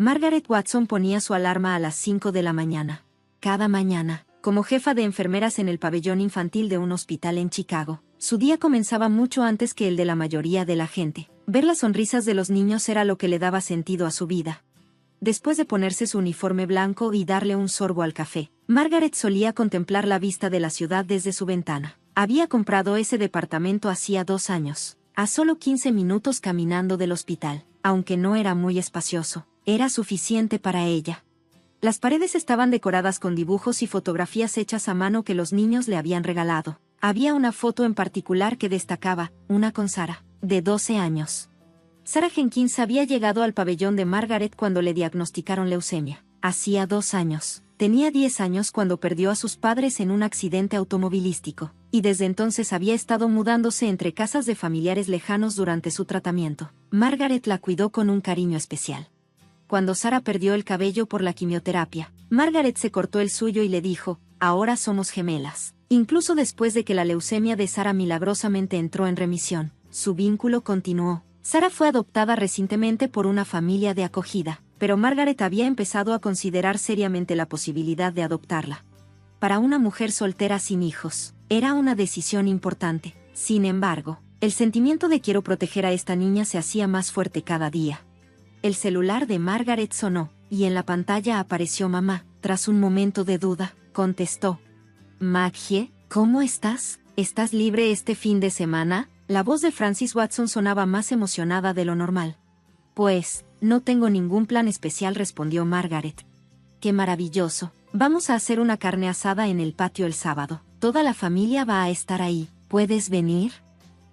Margaret Watson ponía su alarma a las 5 de la mañana. Cada mañana, como jefa de enfermeras en el pabellón infantil de un hospital en Chicago, su día comenzaba mucho antes que el de la mayoría de la gente. Ver las sonrisas de los niños era lo que le daba sentido a su vida. Después de ponerse su uniforme blanco y darle un sorbo al café, Margaret solía contemplar la vista de la ciudad desde su ventana. Había comprado ese departamento hacía 2 años, a solo 15 minutos caminando del hospital. Aunque no era muy espacioso, era suficiente para ella. Las paredes estaban decoradas con dibujos y fotografías hechas a mano que los niños le habían regalado. Había una foto en particular que destacaba, una con Sarah, de 12 años. Sarah Jenkins había llegado al pabellón de Margaret cuando le diagnosticaron leucemia. Hacía 2 años. Tenía 10 años cuando perdió a sus padres en un accidente automovilístico, y desde entonces había estado mudándose entre casas de familiares lejanos durante su tratamiento. Margaret la cuidó con un cariño especial. Cuando Sarah perdió el cabello por la quimioterapia, Margaret se cortó el suyo y le dijo, ahora somos gemelas. Incluso después de que la leucemia de Sarah milagrosamente entró en remisión, su vínculo continuó. Sarah fue adoptada recientemente por una familia de acogida, pero Margaret había empezado a considerar seriamente la posibilidad de adoptarla. Para una mujer soltera sin hijos, era una decisión importante. Sin embargo, el sentimiento de quiero proteger a esta niña se hacía más fuerte cada día. El celular de Margaret sonó, y en la pantalla apareció mamá. Tras un momento de duda, contestó. Maggie, ¿cómo estás? ¿Estás libre este fin de semana? La voz de Frances Watson sonaba más emocionada de lo normal. Pues, no tengo ningún plan especial, respondió Margaret. ¡Qué maravilloso! Vamos a hacer una carne asada en el patio el sábado. Toda la familia va a estar ahí. ¿Puedes venir?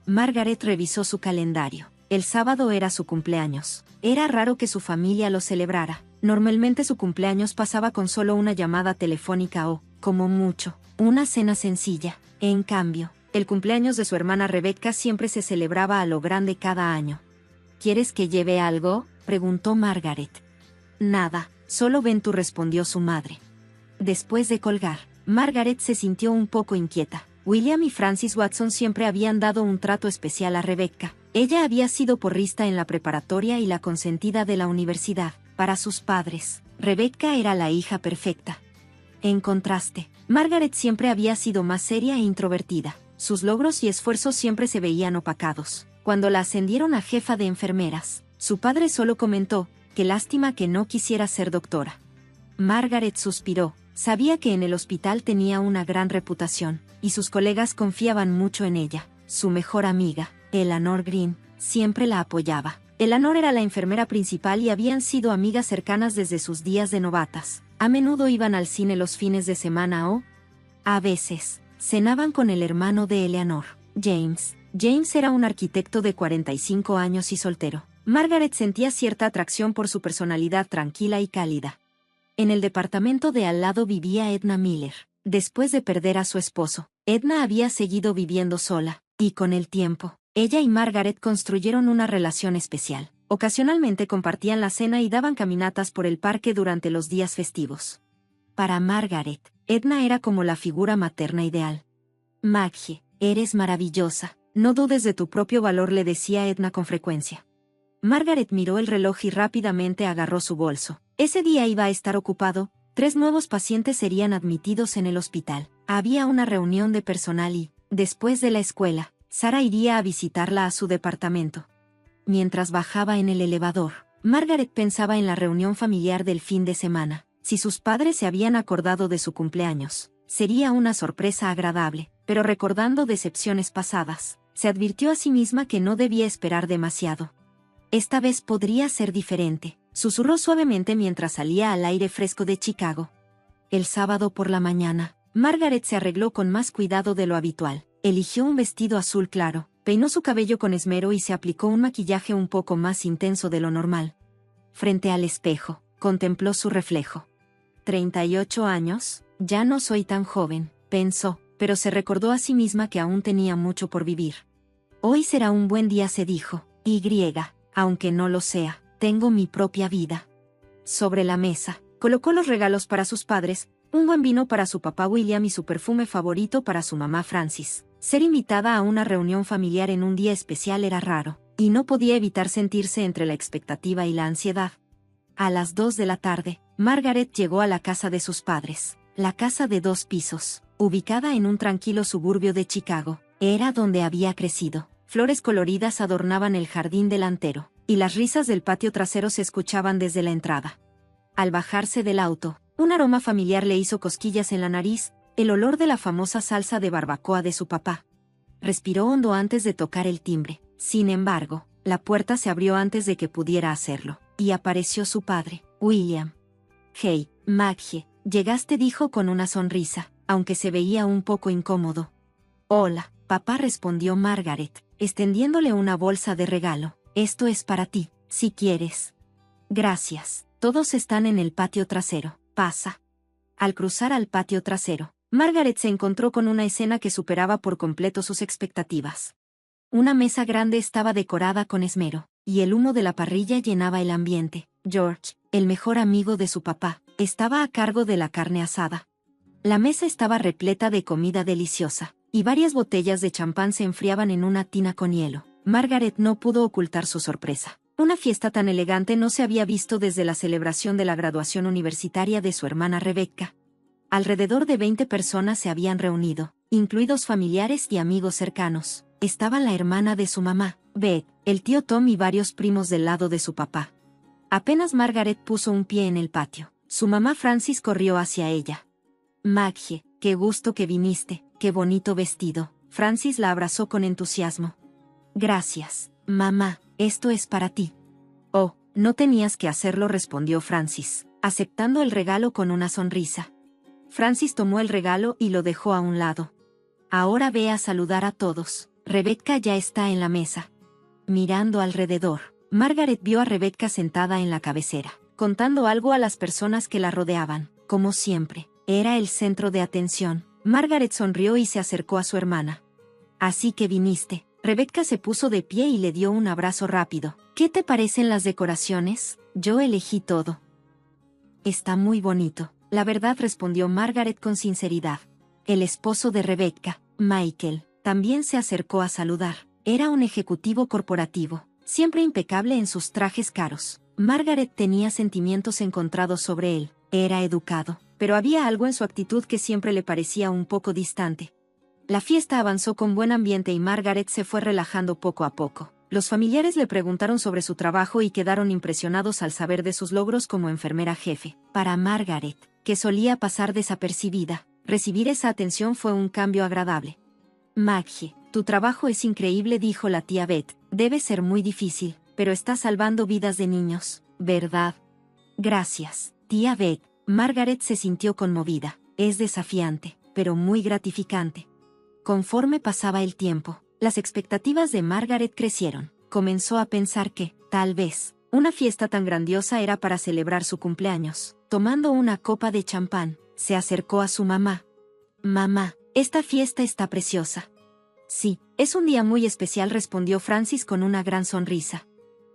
Margaret revisó su calendario. El sábado era su cumpleaños. Era raro que su familia lo celebrara. Normalmente su cumpleaños pasaba con solo una llamada telefónica o, como mucho, una cena sencilla. En cambio, el cumpleaños de su hermana Rebecca siempre se celebraba a lo grande cada año. ¿Quieres que lleve algo?, preguntó Margaret. Nada, solo ven tú, respondió su madre. Después de colgar, Margaret se sintió un poco inquieta. William y Frances Watson siempre habían dado un trato especial a Rebecca. Ella había sido porrista en la preparatoria y la consentida de la universidad. Para sus padres, Rebecca era la hija perfecta. En contraste, Margaret siempre había sido más seria e introvertida. Sus logros y esfuerzos siempre se veían opacados. Cuando la ascendieron a jefa de enfermeras, su padre solo comentó, qué lástima que no quisiera ser doctora. Margaret suspiró. Sabía que en el hospital tenía una gran reputación, y sus colegas confiaban mucho en ella. Su mejor amiga, Eleanor Green, siempre la apoyaba. Eleanor era la enfermera principal y habían sido amigas cercanas desde sus días de novatas. A menudo iban al cine los fines de semana o, a veces, cenaban con el hermano de Eleanor, James. James era un arquitecto de 45 años y soltero. Margaret sentía cierta atracción por su personalidad tranquila y cálida. En el departamento de al lado vivía Edna Miller. Después de perder a su esposo, Edna había seguido viviendo sola, y con el tiempo, ella y Margaret construyeron una relación especial. Ocasionalmente compartían la cena y daban caminatas por el parque durante los días festivos. Para Margaret, Edna era como la figura materna ideal. Maggie, eres maravillosa, no dudes de tu propio valor, le decía Edna con frecuencia. Margaret miró el reloj y rápidamente agarró su bolso. Ese día iba a estar ocupado. 3 nuevos pacientes serían admitidos en el hospital. Había una reunión de personal y, después de la escuela, Sarah iría a visitarla a su departamento. Mientras bajaba en el elevador, Margaret pensaba en la reunión familiar del fin de semana. Si sus padres se habían acordado de su cumpleaños, sería una sorpresa agradable, pero recordando decepciones pasadas, se advirtió a sí misma que no debía esperar demasiado. Esta vez podría ser diferente, susurró suavemente mientras salía al aire fresco de Chicago. El sábado por la mañana, Margaret se arregló con más cuidado de lo habitual. Eligió un vestido azul claro, peinó su cabello con esmero y se aplicó un maquillaje un poco más intenso de lo normal. Frente al espejo, contempló su reflejo. 38 años, ya no soy tan joven, pensó, pero se recordó a sí misma que aún tenía mucho por vivir. Hoy será un buen día, se dijo, aunque no lo sea, tengo mi propia vida. Sobre la mesa, colocó los regalos para sus padres, un buen vino para su papá William y su perfume favorito para su mamá Frances. Ser invitada a una reunión familiar en un día especial era raro, y no podía evitar sentirse entre la expectativa y la ansiedad. A las 2 de la tarde, Margaret llegó a la casa de sus padres, la casa de 2 pisos, ubicada en un tranquilo suburbio de Chicago. Era donde había crecido. Flores coloridas adornaban el jardín delantero, y las risas del patio trasero se escuchaban desde la entrada. Al bajarse del auto, un aroma familiar le hizo cosquillas en la nariz, el olor de la famosa salsa de barbacoa de su papá. Respiró hondo antes de tocar el timbre. Sin embargo, la puerta se abrió antes de que pudiera hacerlo, y apareció su padre, William. «Hey, Maggie, llegaste», dijo con una sonrisa, aunque se veía un poco incómodo. «Hola, papá», respondió Margaret, extendiéndole una bolsa de regalo. «Esto es para ti, si quieres». «Gracias. Todos están en el patio trasero. Pasa». Al cruzar al patio trasero, Margaret se encontró con una escena que superaba por completo sus expectativas. Una mesa grande estaba decorada con esmero, y el humo de la parrilla llenaba el ambiente. George, el mejor amigo de su papá, estaba a cargo de la carne asada. La mesa estaba repleta de comida deliciosa, y varias botellas de champán se enfriaban en una tina con hielo. Margaret no pudo ocultar su sorpresa. Una fiesta tan elegante no se había visto desde la celebración de la graduación universitaria de su hermana Rebecca. Alrededor de 20 personas se habían reunido, incluidos familiares y amigos cercanos. Estaba la hermana de su mamá, Beth, el tío Tom y varios primos del lado de su papá. Apenas Margaret puso un pie en el patio, su mamá Francis corrió hacia ella. «Maggie, qué gusto que viniste, qué bonito vestido». Francis la abrazó con entusiasmo. «Gracias, mamá, esto es para ti». «Oh, no tenías que hacerlo», respondió Francis, aceptando el regalo con una sonrisa. Francis tomó el regalo y lo dejó a un lado. «Ahora ve a saludar a todos. Rebecca ya está en la mesa». Mirando alrededor, Margaret vio a Rebecca sentada en la cabecera, contando algo a las personas que la rodeaban. Como siempre, era el centro de atención. Margaret sonrió y se acercó a su hermana. «Así que viniste». Rebecca se puso de pie y le dio un abrazo rápido. «¿Qué te parecen las decoraciones? Yo elegí todo». «Está muy bonito, la verdad», respondió Margaret con sinceridad. El esposo de Rebecca, Michael, también se acercó a saludar. Era un ejecutivo corporativo, siempre impecable en sus trajes caros. Margaret tenía sentimientos encontrados sobre él. Era educado, pero había algo en su actitud que siempre le parecía un poco distante. La fiesta avanzó con buen ambiente y Margaret se fue relajando poco a poco. Los familiares le preguntaron sobre su trabajo y quedaron impresionados al saber de sus logros como enfermera jefe. Para Margaret, que solía pasar desapercibida, recibir esa atención fue un cambio agradable. «Maggie, tu trabajo es increíble», dijo la tía Beth. «Debe ser muy difícil, pero estás salvando vidas de niños, ¿verdad?» «Gracias, tía Beth». Margaret se sintió conmovida. Es desafiante, pero muy gratificante. Conforme pasaba el tiempo, las expectativas de Margaret crecieron. Comenzó a pensar que, tal vez, una fiesta tan grandiosa era para celebrar su cumpleaños. Tomando una copa de champán, se acercó a su mamá. «Mamá, esta fiesta está preciosa». «Sí, es un día muy especial», respondió Francis con una gran sonrisa.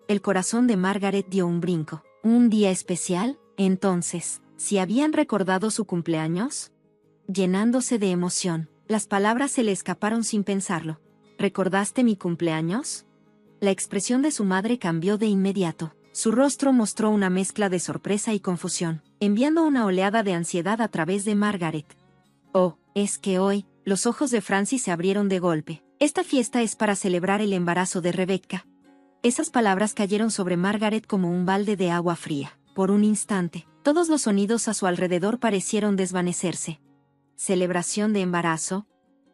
El corazón de Margaret dio un brinco. ¿Un día especial? Entonces, ¿si habían recordado su cumpleaños? Llenándose de emoción, las palabras se le escaparon sin pensarlo. «¿Recordaste mi cumpleaños?» La expresión de su madre cambió de inmediato. Su rostro mostró una mezcla de sorpresa y confusión, enviando una oleada de ansiedad a través de Margaret. «Oh, es que hoy», los ojos de Francis se abrieron de golpe. «Esta fiesta es para celebrar el embarazo de Rebecca». Esas palabras cayeron sobre Margaret como un balde de agua fría. Por un instante, todos los sonidos a su alrededor parecieron desvanecerse. ¿Celebración de embarazo?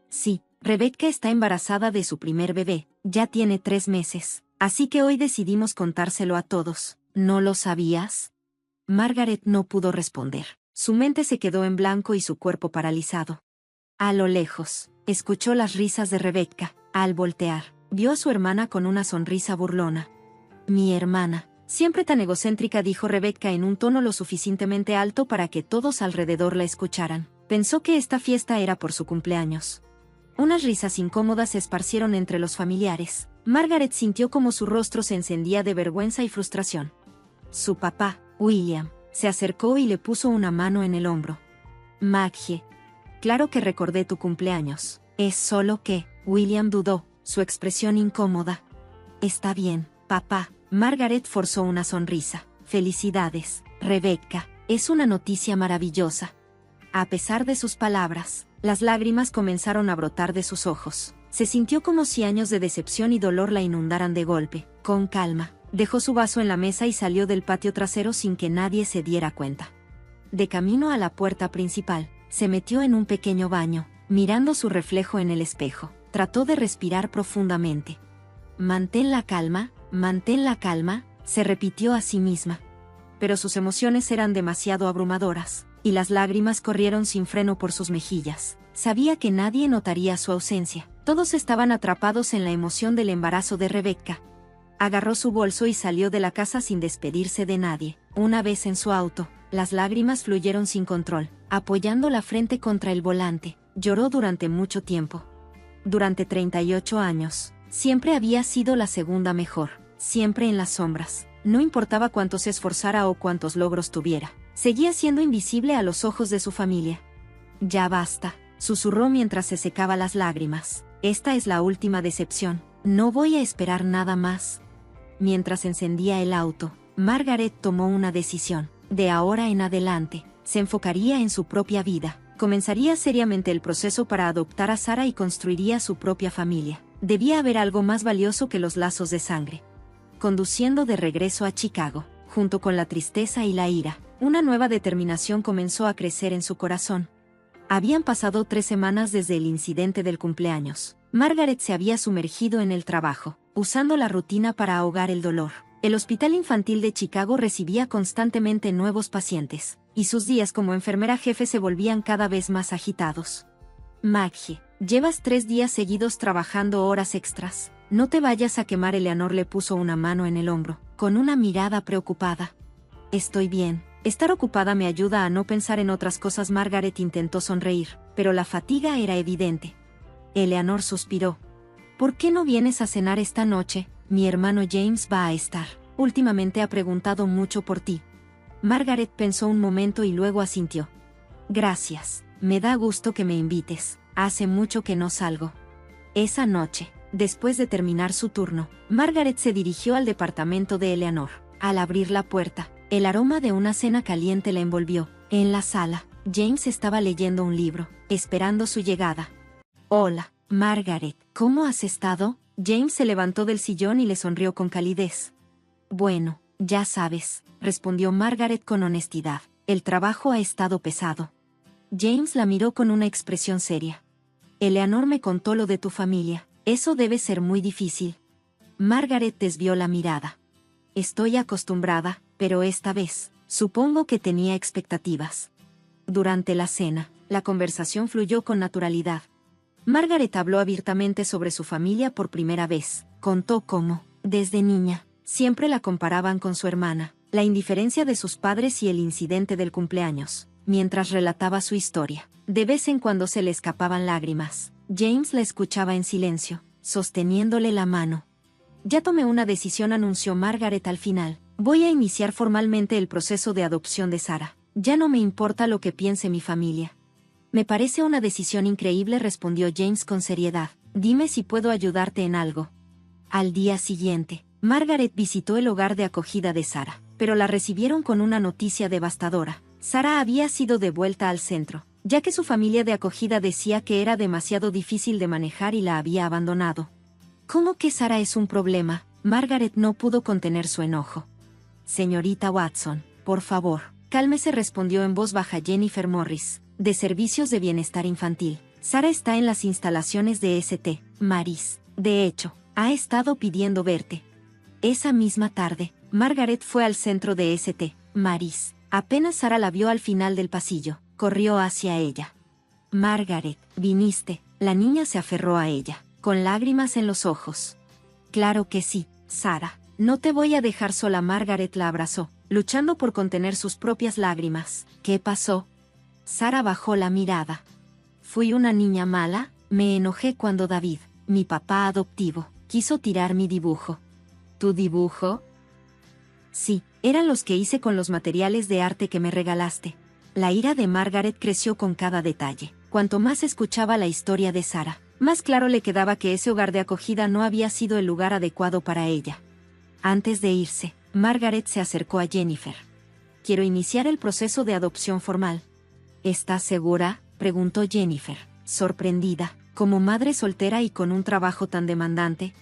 Sí, Rebecca está embarazada de su primer bebé, ya tiene 3 meses, así que hoy decidimos contárselo a todos. ¿No lo sabías? Margaret no pudo responder. Su mente se quedó en blanco y su cuerpo paralizado. A lo lejos, escuchó las risas de Rebecca. Al voltear, vio a su hermana con una sonrisa burlona. «Mi hermana, siempre tan egocéntrica», dijo Rebecca en un tono lo suficientemente alto para que todos alrededor la escucharan. Pensó que esta fiesta era por su cumpleaños. Unas risas incómodas se esparcieron entre los familiares. Margaret sintió como su rostro se encendía de vergüenza y frustración. Su papá, William, se acercó y le puso una mano en el hombro. «Maggie, claro que recordé tu cumpleaños. Es solo que», William dudó, su expresión incómoda. «Está bien, papá». Margaret forzó una sonrisa. Felicidades, Rebecca, es una noticia maravillosa. A pesar de sus palabras, las lágrimas comenzaron a brotar de sus ojos. Se sintió como si años de decepción y dolor la inundaran de golpe. Con calma, dejó su vaso en la mesa y salió del patio trasero sin que nadie se diera cuenta. De camino a la puerta principal, se metió en un pequeño baño, mirando su reflejo en el espejo. Trató de respirar profundamente. Mantén la calma, se repitió a sí misma. Pero sus emociones eran demasiado abrumadoras, y las lágrimas corrieron sin freno por sus mejillas. Sabía que nadie notaría su ausencia. Todos estaban atrapados en la emoción del embarazo de Rebecca. Agarró su bolso y salió de la casa sin despedirse de nadie. Una vez en su auto, las lágrimas fluyeron sin control, apoyando la frente contra el volante. Lloró durante mucho tiempo. Durante 38 años, siempre había sido la segunda mejor, siempre en las sombras. No importaba cuánto se esforzara o cuántos logros tuviera, seguía siendo invisible a los ojos de su familia. Ya basta, susurró mientras se secaba las lágrimas. Esta es la última decepción, no voy a esperar nada más. Mientras encendía el auto, Margaret tomó una decisión. De ahora en adelante, se enfocaría en su propia vida. Comenzaría seriamente el proceso para adoptar a Sarah y construiría su propia familia. Debía haber algo más valioso que los lazos de sangre. Conduciendo de regreso a Chicago, junto con la tristeza y la ira, una nueva determinación comenzó a crecer en su corazón. Habían pasado 3 semanas desde el incidente del cumpleaños. Margaret se había sumergido en el trabajo, usando la rutina para ahogar el dolor. El Hospital Infantil de Chicago recibía constantemente nuevos pacientes, y sus días como enfermera jefe se volvían cada vez más agitados. Maggie, llevas 3 días seguidos trabajando horas extras. No te vayas a quemar. Eleanor le puso una mano en el hombro, con una mirada preocupada. Estoy bien. Estar ocupada me ayuda a no pensar en otras cosas. Margaret intentó sonreír, pero la fatiga era evidente. Eleanor suspiró. ¿Por qué no vienes a cenar esta noche? Mi hermano James va a estar. Últimamente ha preguntado mucho por ti. Margaret pensó un momento y luego asintió. Gracias, me da gusto que me invites. Hace mucho que no salgo. Esa noche, después de terminar su turno, Margaret se dirigió al departamento de Eleanor. Al abrir la puerta, el aroma de una cena caliente la envolvió. En la sala, James estaba leyendo un libro, esperando su llegada. Hola, Margaret, ¿cómo has estado? James se levantó del sillón y le sonrió con calidez. Bueno, ya sabes, respondió Margaret con honestidad. El trabajo ha estado pesado. James la miró con una expresión seria. Eleanor me contó lo de tu familia. Eso debe ser muy difícil. Margaret desvió la mirada. Estoy acostumbrada, pero esta vez, supongo que tenía expectativas. Durante la cena, la conversación fluyó con naturalidad. Margaret habló abiertamente sobre su familia por primera vez. Contó cómo, desde niña, siempre la comparaban con su hermana, la indiferencia de sus padres y el incidente del cumpleaños. Mientras relataba su historia, de vez en cuando se le escapaban lágrimas. James la escuchaba en silencio, sosteniéndole la mano. Ya tomé una decisión, anunció Margaret al final. Voy a iniciar formalmente el proceso de adopción de Sarah. Ya no me importa lo que piense mi familia. Me parece una decisión increíble, respondió James con seriedad. Dime si puedo ayudarte en algo. Al día siguiente, Margaret visitó el hogar de acogida de Sarah, pero la recibieron con una noticia devastadora. Sarah había sido devuelta al centro, ya que su familia de acogida decía que era demasiado difícil de manejar y la había abandonado. ¿Cómo que Sarah es un problema? Margaret no pudo contener su enojo. Señorita Watson, por favor, cálmese, respondió en voz baja Jennifer Morris, de Servicios de Bienestar Infantil. Sarah está en las instalaciones de St. Mary's. De hecho, ha estado pidiendo verte. Esa misma tarde, Margaret fue al centro de St. Mary's. Apenas Sarah la vio al final del pasillo, corrió hacia ella. Margaret, viniste. La niña se aferró a ella, con lágrimas en los ojos. Claro que sí, Sarah. No te voy a dejar sola. Margaret la abrazó, luchando por contener sus propias lágrimas. ¿Qué pasó? Sarah bajó la mirada. Fui una niña mala, me enojé cuando David, mi papá adoptivo, quiso tirar mi dibujo. ¿Tu dibujo? Sí, eran los que hice con los materiales de arte que me regalaste. La ira de Margaret creció con cada detalle. Cuanto más escuchaba la historia de Sarah, más claro le quedaba que ese hogar de acogida no había sido el lugar adecuado para ella. Antes de irse, Margaret se acercó a Jennifer. Quiero iniciar el proceso de adopción formal. ¿Estás segura?, preguntó Jennifer, sorprendida. Como madre soltera y con un trabajo tan demandante.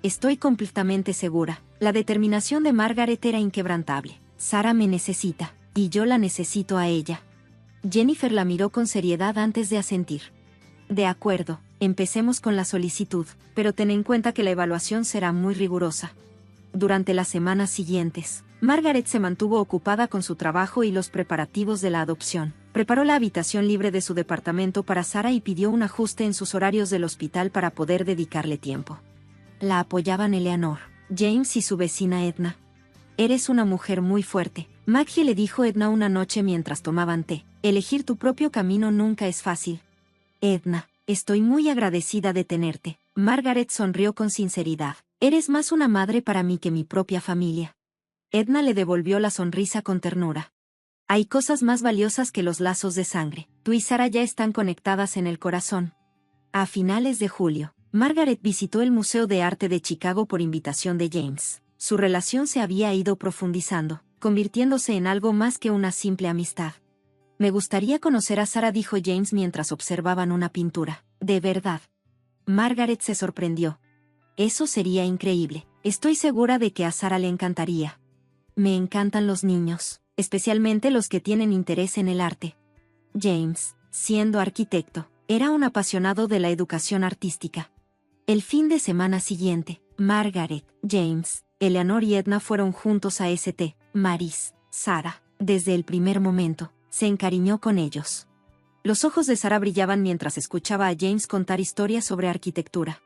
Estoy completamente segura. La determinación de Margaret era inquebrantable. Sarah me necesita, y yo la necesito a ella. Jennifer la miró con seriedad antes de asentir. De acuerdo, empecemos con la solicitud, pero ten en cuenta que la evaluación será muy rigurosa. Durante las semanas siguientes, Margaret se mantuvo ocupada con su trabajo y los preparativos de la adopción. Preparó la habitación libre de su departamento para Sarah y pidió un ajuste en sus horarios del hospital para poder dedicarle tiempo. La apoyaban Eleanor, James y su vecina Edna. Eres una mujer muy fuerte, Maggie le dijo Edna una noche mientras tomaban té. Elegir tu propio camino nunca es fácil. Edna, estoy muy agradecida de tenerte. Margaret sonrió con sinceridad. Eres más una madre para mí que mi propia familia. Edna le devolvió la sonrisa con ternura. Hay cosas más valiosas que los lazos de sangre. Tú y Sarah ya están conectadas en el corazón. A finales de julio, Margaret visitó el Museo de Arte de Chicago por invitación de James. Su relación se había ido profundizando, convirtiéndose en algo más que una simple amistad. Me gustaría conocer a Sarah, dijo James mientras observaban una pintura. ¿De verdad? Margaret se sorprendió. Eso sería increíble. Estoy segura de que a Sarah le encantaría. Me encantan los niños, especialmente los que tienen interés en el arte. James, siendo arquitecto, era un apasionado de la educación artística. El fin de semana siguiente, Margaret, James, Eleanor y Edna fueron juntos a St. Mary's. Sarah, desde el primer momento, se encariñó con ellos. Los ojos de Sarah brillaban mientras escuchaba a James contar historias sobre arquitectura.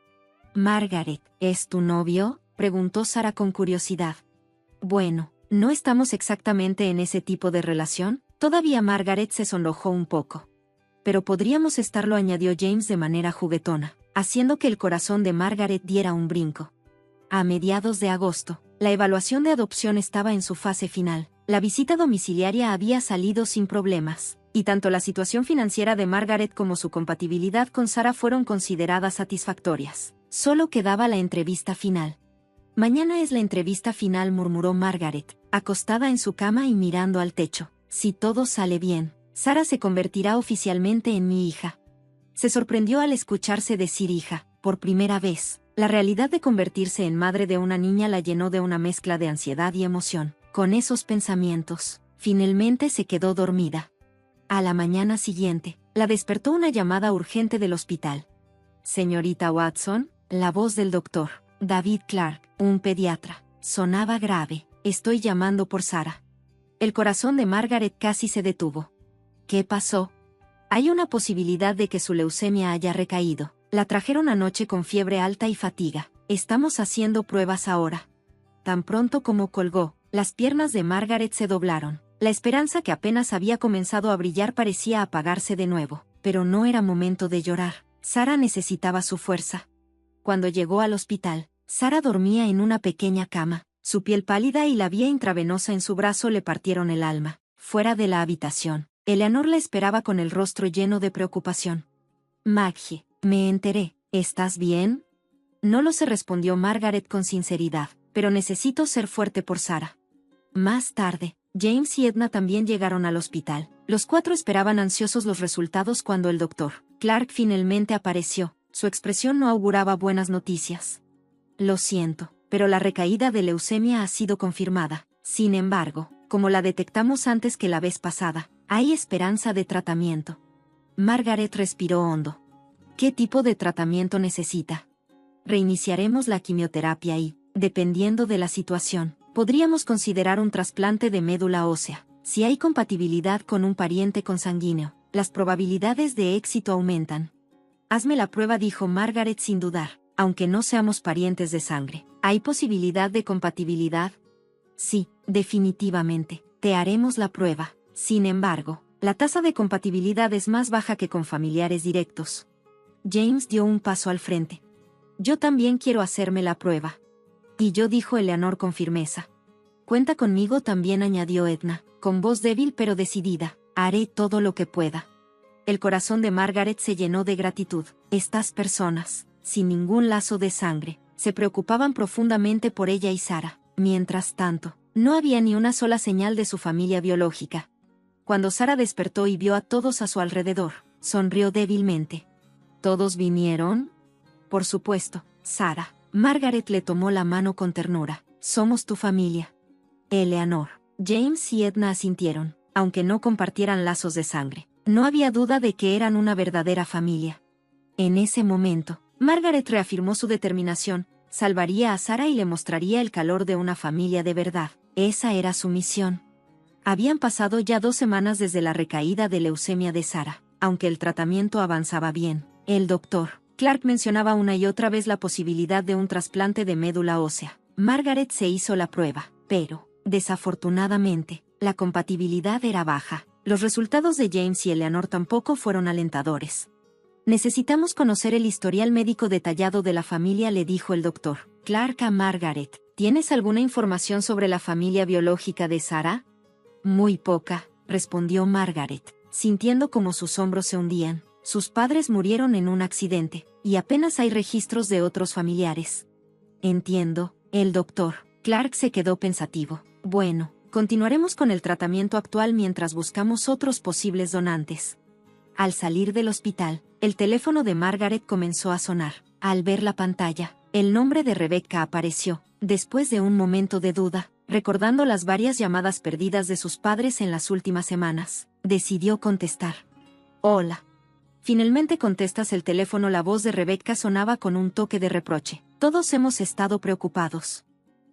Margaret, ¿es tu novio?, preguntó Sarah con curiosidad. Bueno, no estamos exactamente en ese tipo de relación, todavía. Margaret se sonrojó un poco. Pero podríamos estarlo, añadió James de manera juguetona, haciendo que el corazón de Margaret diera un brinco. A mediados de agosto, la evaluación de adopción estaba en su fase final. La visita domiciliaria había salido sin problemas, y tanto la situación financiera de Margaret como su compatibilidad con Sarah fueron consideradas satisfactorias. Solo quedaba la entrevista final. Mañana es la entrevista final, murmuró Margaret, acostada en su cama y mirando al techo. Si todo sale bien, Sarah se convertirá oficialmente en mi hija. Se sorprendió al escucharse decir hija, por primera vez. La realidad de convertirse en madre de una niña la llenó de una mezcla de ansiedad y emoción. Con esos pensamientos, finalmente se quedó dormida. A la mañana siguiente, la despertó una llamada urgente del hospital. Señorita Watson, la voz del doctor David Clark, un pediatra, sonaba grave. Estoy llamando por Sarah. El corazón de Margaret casi se detuvo. ¿Qué pasó? Hay una posibilidad de que su leucemia haya recaído. La trajeron anoche con fiebre alta y fatiga. Estamos haciendo pruebas ahora. Tan pronto como colgó, las piernas de Margaret se doblaron. La esperanza que apenas había comenzado a brillar parecía apagarse de nuevo. Pero no era momento de llorar. Sarah necesitaba su fuerza. Cuando llegó al hospital, Sarah dormía en una pequeña cama. Su piel pálida y la vía intravenosa en su brazo le partieron el alma. Fuera de la habitación, Eleanor la esperaba con el rostro lleno de preocupación. Maggie, me enteré. ¿Estás bien? No lo sé, respondió Margaret con sinceridad, pero necesito ser fuerte por Sarah. Más tarde, James y Edna también llegaron al hospital. Los cuatro esperaban ansiosos los resultados cuando el doctor Clark finalmente apareció. Su expresión no auguraba buenas noticias. Lo siento, pero la recaída de leucemia ha sido confirmada. Sin embargo, como la detectamos antes que la vez pasada, hay esperanza de tratamiento. Margaret respiró hondo. ¿Qué tipo de tratamiento necesita? Reiniciaremos la quimioterapia y, dependiendo de la situación, podríamos considerar un trasplante de médula ósea. Si hay compatibilidad con un pariente consanguíneo, las probabilidades de éxito aumentan. Hazme la prueba, dijo Margaret sin dudar. Aunque no seamos parientes de sangre, ¿hay posibilidad de compatibilidad? Sí, definitivamente. Te haremos la prueba. Sin embargo, la tasa de compatibilidad es más baja que con familiares directos. James dio un paso al frente. Yo también quiero hacerme la prueba. Y yo, dijo Eleanor con firmeza. Cuenta conmigo también, añadió Edna, con voz débil pero decidida. Haré todo lo que pueda. El corazón de Margaret se llenó de gratitud. Estas personas, sin ningún lazo de sangre, se preocupaban profundamente por ella y Sarah. Mientras tanto, No había ni una sola señal de su familia biológica. Cuando Sara despertó y vio a todos a su alrededor, sonrió débilmente. ¿Todos vinieron? Por supuesto, Sara. Margaret le tomó la mano con ternura. Somos tu familia. Eleanor, James y Edna asintieron, aunque no compartieran lazos de sangre. No había duda de que eran una verdadera familia. En ese momento, Margaret reafirmó su determinación, salvaría a Sara y le mostraría el calor de una familia de verdad. Esa era su misión. Habían pasado ya 2 semanas desde la recaída de leucemia de Sara. Aunque el tratamiento avanzaba bien, el doctor Clark mencionaba una y otra vez la posibilidad de un trasplante de médula ósea. Margaret se hizo la prueba, pero, desafortunadamente, la compatibilidad era baja. Los resultados de James y Eleanor tampoco fueron alentadores. Necesitamos conocer el historial médico detallado de la familia, le dijo el doctor Clark a Margaret. ¿Tienes alguna información sobre la familia biológica de Sara? Muy poca, respondió Margaret, sintiendo como sus hombros se hundían. Sus padres murieron en un accidente, y apenas hay registros de otros familiares. Entiendo, el doctor Clark se quedó pensativo. Bueno, continuaremos con el tratamiento actual mientras buscamos otros posibles donantes. Al salir del hospital, el teléfono de Margaret comenzó a sonar. Al ver la pantalla, el nombre de Rebecca apareció. Después de un momento de duda, recordando las varias llamadas perdidas de sus padres en las últimas semanas, decidió contestar. Hola. Finalmente contestas el teléfono. La voz de Rebecca sonaba con un toque de reproche. Todos hemos estado preocupados.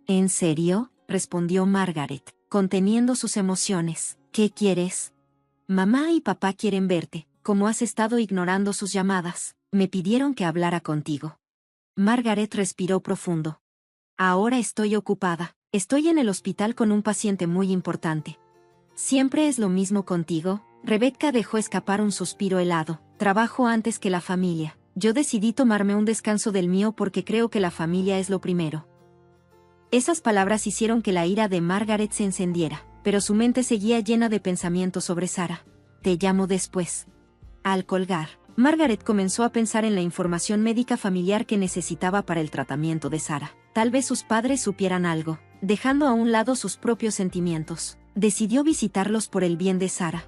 ¿En serio?, respondió Margaret, conteniendo sus emociones. ¿Qué quieres? Mamá y papá quieren verte. Como has estado ignorando sus llamadas, me pidieron que hablara contigo. Margaret respiró profundo. Ahora estoy ocupada. Estoy en el hospital con un paciente muy importante. ¿Siempre es lo mismo contigo? Rebecca dejó escapar un suspiro helado. Trabajo antes que la familia. Yo decidí tomarme un descanso del mío porque creo que la familia es lo primero. Esas palabras hicieron que la ira de Margaret se encendiera, pero su mente seguía llena de pensamientos sobre Sara. Te llamo después. Al colgar, Margaret comenzó a pensar en la información médica familiar que necesitaba para el tratamiento de Sara. Tal vez sus padres supieran algo. Dejando a un lado sus propios sentimientos, decidió visitarlos por el bien de Sara.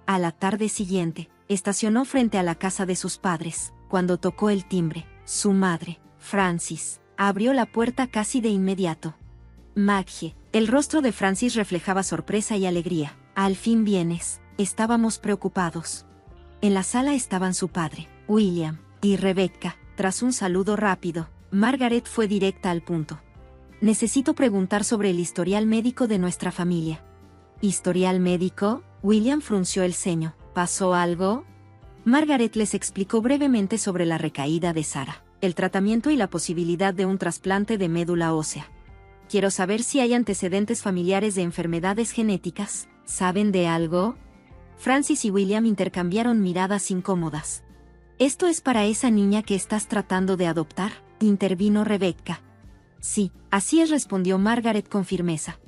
A la tarde siguiente, estacionó frente a la casa de sus padres. Cuando tocó el timbre, su madre, Francis, abrió la puerta casi de inmediato. Maggie, el rostro de Francis reflejaba sorpresa y alegría. Al fin vienes. Estábamos preocupados. En la sala estaban su padre, William, y Rebecca. Tras un saludo rápido, Margaret fue directa al punto. Necesito preguntar sobre el historial médico de nuestra familia. ¿Historial médico? William frunció el ceño. ¿Pasó algo? Margaret les explicó brevemente sobre la recaída de Sara, el tratamiento y la posibilidad de un trasplante de médula ósea. Quiero saber si hay antecedentes familiares de enfermedades genéticas. ¿Saben de algo? Francis y William intercambiaron miradas incómodas. ¿Esto es para esa niña que estás tratando de adoptar?, intervino Rebecca. Sí, así es, respondió Margaret con firmeza.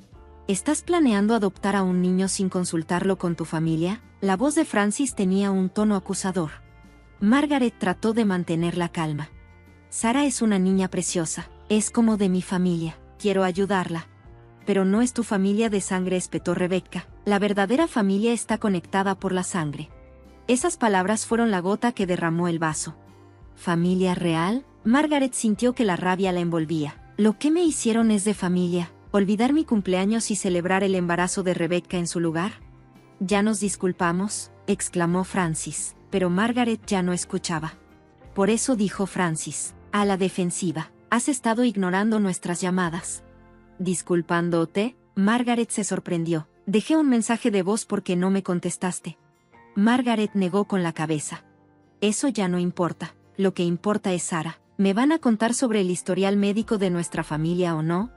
¿Estás planeando adoptar a un niño sin consultarlo con tu familia? La voz de Francis tenía un tono acusador. Margaret trató de mantener la calma. Sara es una niña preciosa, es como de mi familia, quiero ayudarla. Pero no es tu familia de sangre, espetó Rebecca. La verdadera familia está conectada por la sangre. Esas palabras fueron la gota que derramó el vaso. ¿Familia real? Margaret sintió que la rabia la envolvía. Lo que me hicieron es de familia. ¿Olvidar mi cumpleaños y celebrar el embarazo de Rebecca en su lugar? Ya nos disculpamos, exclamó Francis, pero Margaret ya no escuchaba. Por eso dijo Francis, a la defensiva, has estado ignorando nuestras llamadas. ¿Disculpándote? Margaret se sorprendió. Dejé un mensaje de voz porque no me contestaste. Margaret negó con la cabeza. Eso ya no importa. Lo que importa es Sara. ¿Me van a contar sobre el historial médico de nuestra familia o no?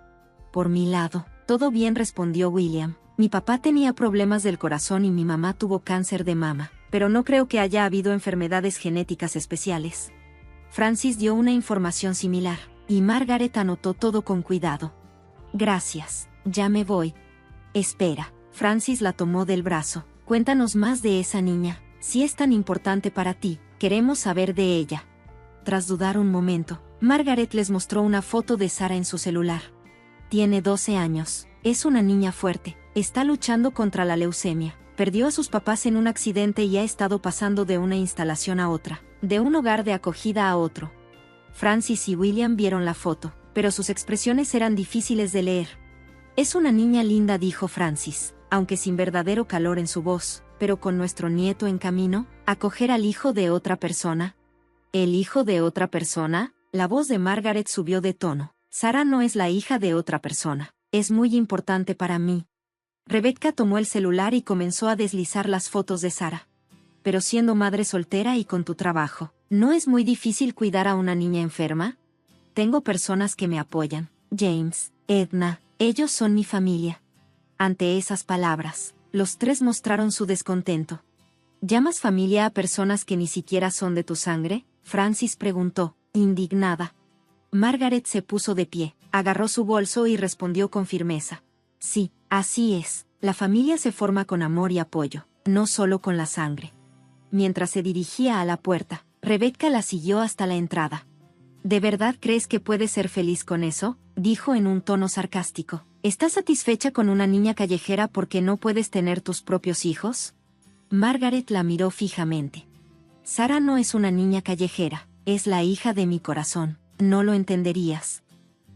Por mi lado, todo bien, respondió William. Mi papá tenía problemas del corazón y mi mamá tuvo cáncer de mama, pero no creo que haya habido enfermedades genéticas especiales. Francis dio una información similar, y Margaret anotó todo con cuidado. Gracias, ya me voy. Espera, Francis la tomó del brazo. Cuéntanos más de esa niña. Si es tan importante para ti, queremos saber de ella. Tras dudar un momento, Margaret les mostró una foto de Sara en su celular. Tiene 12 años, Es una niña fuerte, está luchando contra la leucemia. Perdió a sus papás en un accidente y ha estado pasando de una instalación a otra, de un hogar de acogida a otro. Francis y William vieron la foto, pero sus expresiones eran difíciles de leer. Es una niña linda, dijo Francis, aunque sin verdadero calor en su voz, pero con nuestro nieto en camino, ¿acoger al hijo de otra persona? ¿El hijo de otra persona? La voz de Margaret subió de tono. Sarah no es la hija de otra persona. Es muy importante para mí. Rebecca tomó el celular y comenzó a deslizar las fotos de Sarah. Pero siendo madre soltera y con tu trabajo, ¿no es muy difícil cuidar a una niña enferma? Tengo personas que me apoyan. James, Edna, ellos son mi familia. Ante esas palabras, los tres mostraron su descontento. ¿Llamas familia a personas que ni siquiera son de tu sangre? Francis preguntó, indignada. Margaret se puso de pie, agarró su bolso y respondió con firmeza. Sí, así es, la familia se forma con amor y apoyo, no solo con la sangre. Mientras se dirigía a la puerta, Rebecca la siguió hasta la entrada. ¿De verdad crees que puedes ser feliz con eso?, dijo en un tono sarcástico. ¿Estás satisfecha con una niña callejera porque no puedes tener tus propios hijos? Margaret la miró fijamente. Sarah no es una niña callejera, es la hija de mi corazón, no lo entenderías.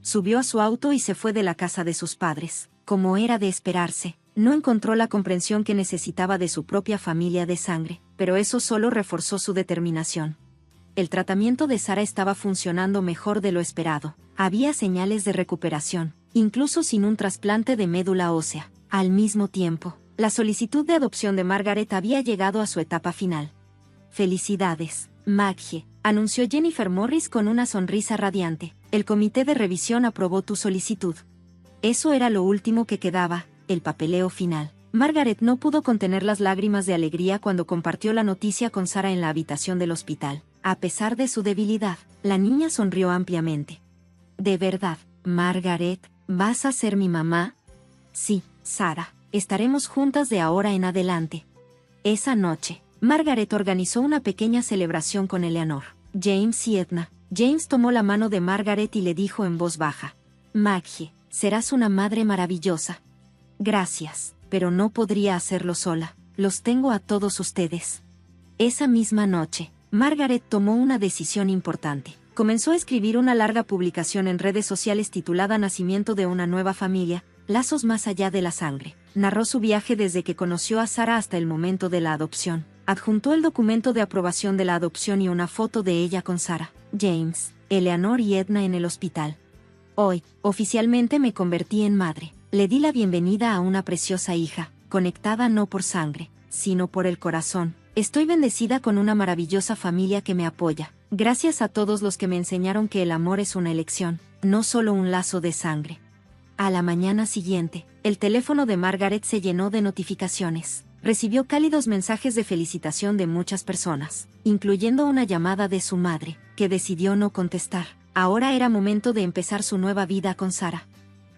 Subió a su auto y se fue de la casa de sus padres. Como era de esperarse, no encontró la comprensión que necesitaba de su propia familia de sangre, pero eso solo reforzó su determinación. El tratamiento de Sarah estaba funcionando mejor de lo esperado. Había señales de recuperación, incluso sin un trasplante de médula ósea. Al mismo tiempo, la solicitud de adopción de Margaret había llegado a su etapa final. Felicidades, Maggie, anunció Jennifer Morris con una sonrisa radiante. El comité de revisión aprobó tu solicitud. Eso era lo último que quedaba, el papeleo final. Margaret no pudo contener las lágrimas de alegría cuando compartió la noticia con Sarah en la habitación del hospital. A pesar de su debilidad, la niña sonrió ampliamente. ¿De verdad, Margaret, vas a ser mi mamá? Sí, Sarah, estaremos juntas de ahora en adelante. Esa noche, Margaret organizó una pequeña celebración con Eleanor, James y Edna. James tomó la mano de Margaret y le dijo en voz baja: Maggie, serás una madre maravillosa. Gracias, pero no podría hacerlo sola. Los tengo a todos ustedes. Esa misma noche, Margaret tomó una decisión importante. Comenzó a escribir una larga publicación en redes sociales titulada Nacimiento de una nueva familia, lazos más allá de la sangre. Narró su viaje desde que conoció a Sarah hasta el momento de la adopción. Adjuntó el documento de aprobación de la adopción y una foto de ella con Sarah, James, Eleanor y Edna en el hospital. Hoy, oficialmente me convertí en madre. Le di la bienvenida a una preciosa hija, conectada no por sangre, sino por el corazón. Estoy bendecida con una maravillosa familia que me apoya. Gracias a todos los que me enseñaron que el amor es una elección, no solo un lazo de sangre. A la mañana siguiente, el teléfono de Margaret se llenó de notificaciones. Recibió cálidos mensajes de felicitación de muchas personas, incluyendo una llamada de su madre, que decidió no contestar. Ahora era momento de empezar su nueva vida con Sarah.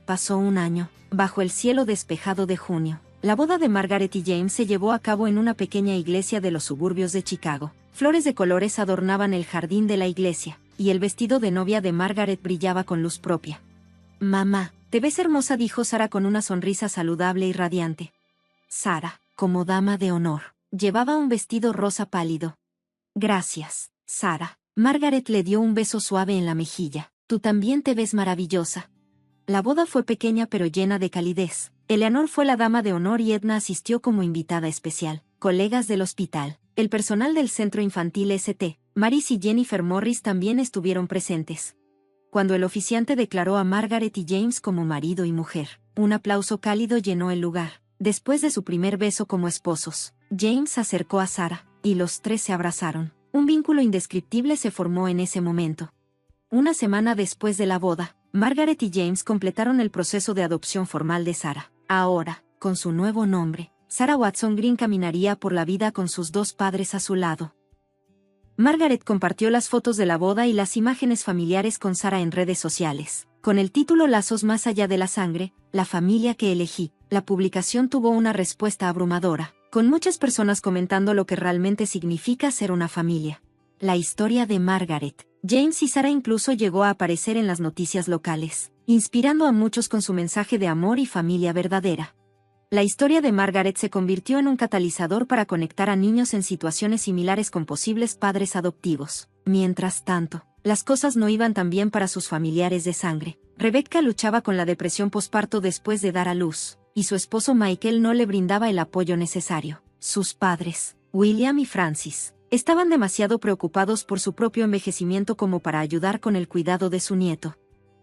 Pasó un año, bajo el cielo despejado de junio. La boda de Margaret y James se llevó a cabo en una pequeña iglesia de los suburbios de Chicago. Flores de colores adornaban el jardín de la iglesia, y el vestido de novia de Margaret brillaba con luz propia. Mamá, te ves hermosa, dijo Sarah con una sonrisa saludable y radiante. Sarah, como dama de honor, llevaba un vestido rosa pálido. Gracias, Sarah. Margaret le dio un beso suave en la mejilla. Tú también te ves maravillosa. La boda fue pequeña pero llena de calidez. Eleanor fue la dama de honor y Edna asistió como invitada especial. Colegas del hospital, el personal del centro infantil St. Mary's y Jennifer Morris también estuvieron presentes. Cuando el oficiante declaró a Margaret y James como marido y mujer, un aplauso cálido llenó el lugar. Después de su primer beso como esposos, James se acercó a Sarah, y los tres se abrazaron. Un vínculo indescriptible se formó en ese momento. Una semana después de la boda, Margaret y James completaron el proceso de adopción formal de Sarah. Ahora, con su nuevo nombre, Sarah Watson Green caminaría por la vida con sus dos padres a su lado. Margaret compartió las fotos de la boda y las imágenes familiares con Sarah en redes sociales. Con el título Lazos más allá de la sangre, la familia que elegí, la publicación tuvo una respuesta abrumadora, con muchas personas comentando lo que realmente significa ser una familia. La historia de Margaret, James y Sarah incluso llegó a aparecer en las noticias locales. inspirando a muchos con su mensaje de amor y familia verdadera. La historia de Margaret se convirtió en un catalizador para conectar a niños en situaciones similares con posibles padres adoptivos. Mientras tanto, las cosas no iban tan bien para sus familiares de sangre. Rebecca luchaba con la depresión posparto después de dar a luz, y su esposo Michael no le brindaba el apoyo necesario. Sus padres, William y Francis, estaban demasiado preocupados por su propio envejecimiento como para ayudar con el cuidado de su nieto.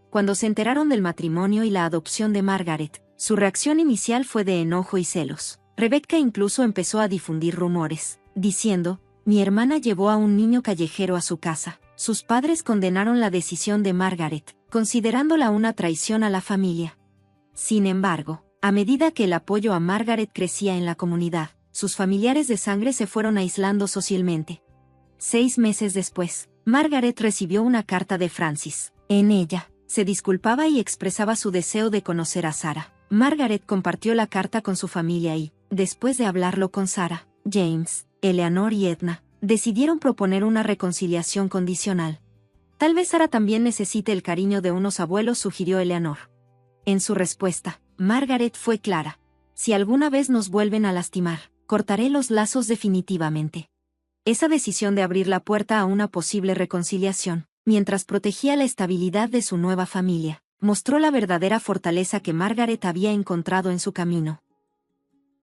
Cuando se enteraron del matrimonio y la adopción de Margaret, su reacción inicial fue de enojo y celos. Rebecca incluso empezó a difundir rumores, diciendo: «Mi hermana llevó a un niño callejero a su casa». Sus padres condenaron la decisión de Margaret, considerándola una traición a la familia. Sin embargo, a medida que el apoyo a Margaret crecía en la comunidad, sus familiares de sangre se fueron aislando socialmente. 6 meses después, Margaret recibió una carta de Francis. En ella, se disculpaba y expresaba su deseo de conocer a Sarah. Margaret compartió la carta con su familia y, después de hablarlo con Sarah, James, Eleanor y Edna, decidieron proponer una reconciliación condicional. «Tal vez Sarah también necesite el cariño de unos abuelos», sugirió Eleanor. En su respuesta, Margaret fue clara: «Si alguna vez nos vuelven a lastimar, cortaré los lazos definitivamente». Esa decisión de abrir la puerta a una posible reconciliación, mientras protegía la estabilidad de su nueva familia, mostró la verdadera fortaleza que Margaret había encontrado en su camino.